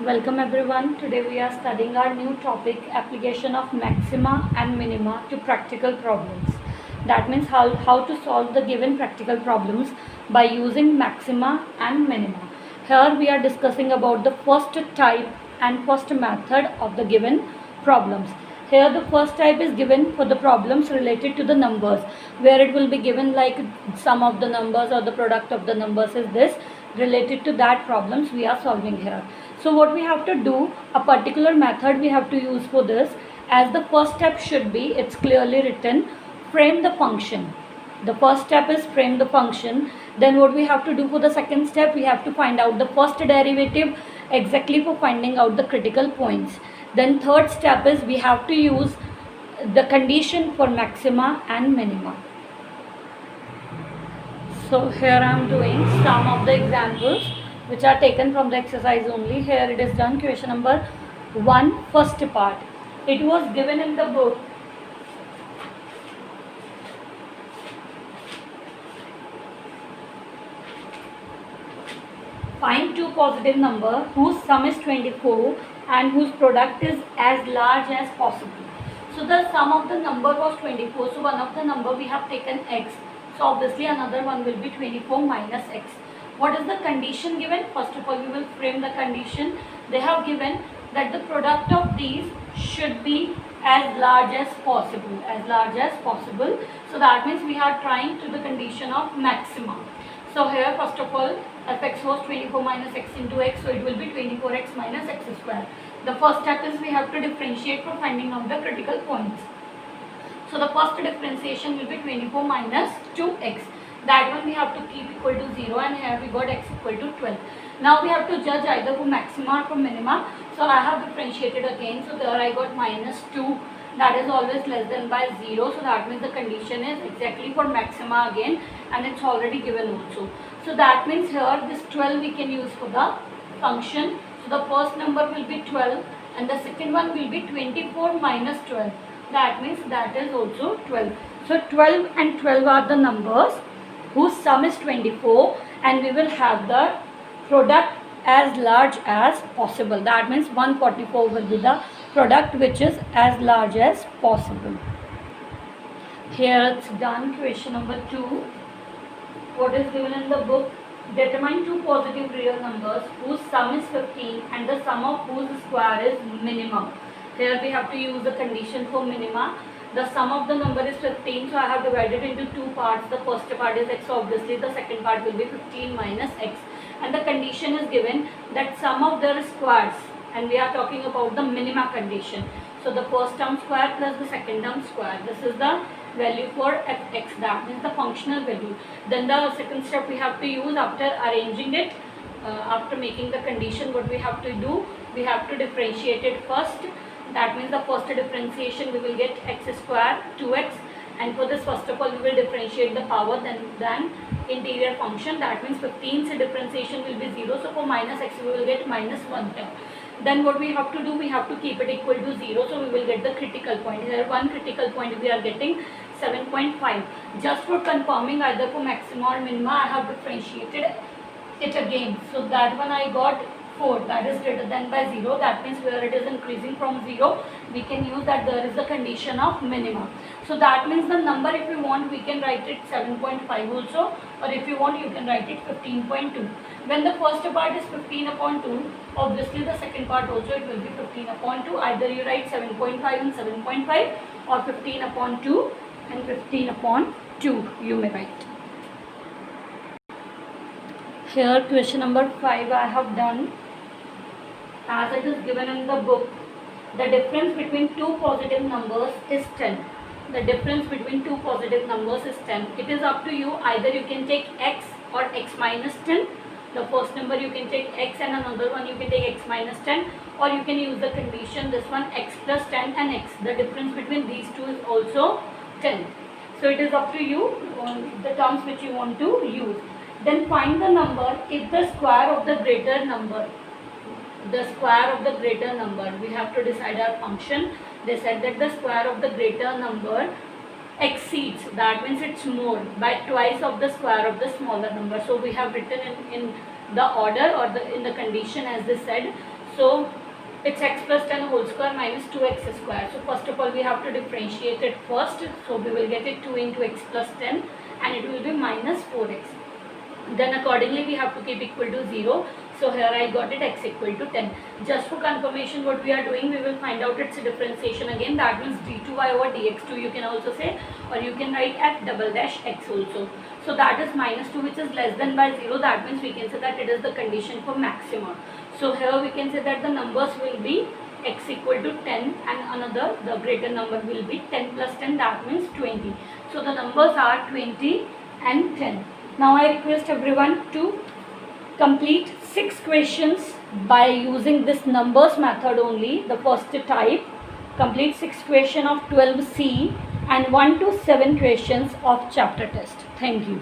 Welcome everyone. Today we are studying our new topic, application of maxima and minima to practical problems. That means how to solve the given practical problems by using maxima and minima. Here we are discussing about the first type and first method of the given problems. Here the first type is given for the problems related to the numbers, where it will be given like sum of the numbers or the product of the numbers is this. Related to that problems we are solving here. So what we have to do, a particular method we have to use for this. As the first step should be, it's clearly written, frame the function. The first step is frame the function. Then what we have to do for the second step, we have to find out the first derivative exactly for finding out the critical points. Then third step is we have to use the condition for maxima and minima. So here I am doing some of the examples which are taken from the exercise only. Here it is done, question number 1, first part. It was given in the book. Find two positive numbers whose sum is 24 and whose product is as large as possible. So the sum of the number was 24. So one of the number we have taken x. So obviously another one will be 24 minus x. What is the condition given? First of all, we will frame the condition. They have given that the product of these should be as large as possible. As large as possible. So that means we are trying to the condition of maximum. So here first of all, fx was 24 minus x into x. So it will be 24x minus x square. The first step is we have to differentiate for finding out the critical points. So the first differentiation will be 24 minus 2x. That one we have to keep equal to 0, and here we got x equal to 12. Now we have to judge either for maxima or for minima. So I have differentiated again. So there I got minus 2. That is always less than by 0. So that means the condition is exactly for maxima again, and it's already given also. So that means here this 12 we can use for the function. So the first number will be 12 and the second one will be 24 minus 12. That means that is also 12. So 12 and 12 are the numbers whose sum is 24, and we will have the product as large as possible. That means 144 will be the product which is as large as possible. Here it's done, question number 2. What is given in the book? Determine two positive real numbers whose sum is 15 and the sum of whose square is minimum. Here we have to use the condition for minima. The sum of the number is 15, so I have divided into two parts. The first part is x, obviously the second part will be 15 minus x. And the condition is given that sum of their squares, and we are talking about the minima condition. So the first term square plus the second term square. This is the value for fx, that means the functional value. Then the second step we have to use after arranging it, after making the condition, what we have to do, we have to differentiate it first. That means the first differentiation we will get x square 2x, and for this first of all we will differentiate the power, then interior function. That means 15's differentiation will be 0. So for minus x we will get minus 1 term. Then what we have to do, we have to keep it equal to 0. So we will get the critical point. Here one critical point we are getting 7.5. Just for confirming either for maxima or minima, I have differentiated it again. So that one I got 4, that is greater than by 0. That means where it is increasing from 0, we can use that there is the condition of minimum. So that means the number, if you want, we can write it 7.5 also, or if you want you can write it 15.2. When the first part is 15 upon 2, obviously the second part also it will be 15 upon 2. Either you write 7.5 and 7.5, or 15 upon 2 and 15 upon 2 you may write. Here question number 5 I have done as it is given in the book. The difference between two positive numbers is 10. The difference between two positive numbers is 10. It is up to you. Either you can take x or x minus 10. The first number you can take x, and another one you can take x minus 10, or you can use the condition, this one x plus 10 and x. The difference between these two is also 10. So it is up to you the terms which you want to use. Then find the number if the square of the greater number. The square of the greater number, we have to decide our function. They said that the square of the greater number exceeds, that means it's more, by twice of the square of the smaller number. So we have written in the order or in the condition as they said. So it's x plus 10 whole square minus 2x square. So first of all we have to differentiate it first. So we will get it 2 into x plus 10 and it will be minus 4x. Then accordingly we have to keep equal to 0. So here I got it x equal to 10. Just for confirmation what we are doing, we will find out its differentiation again. That means d2y over dx2 you can also say, or you can write f double dash x also. So that is minus 2 which is less than by 0. That means we can say that it is the condition for maximum. So here we can say that the numbers will be x equal to 10 and another, the greater number will be 10 plus 10, that means 20. So the numbers are 20 and 10. Now I request everyone to complete 6 questions by using this numbers method only. The first type, complete 6 questions of 12C and 1 to 7 questions of chapter test. Thank you.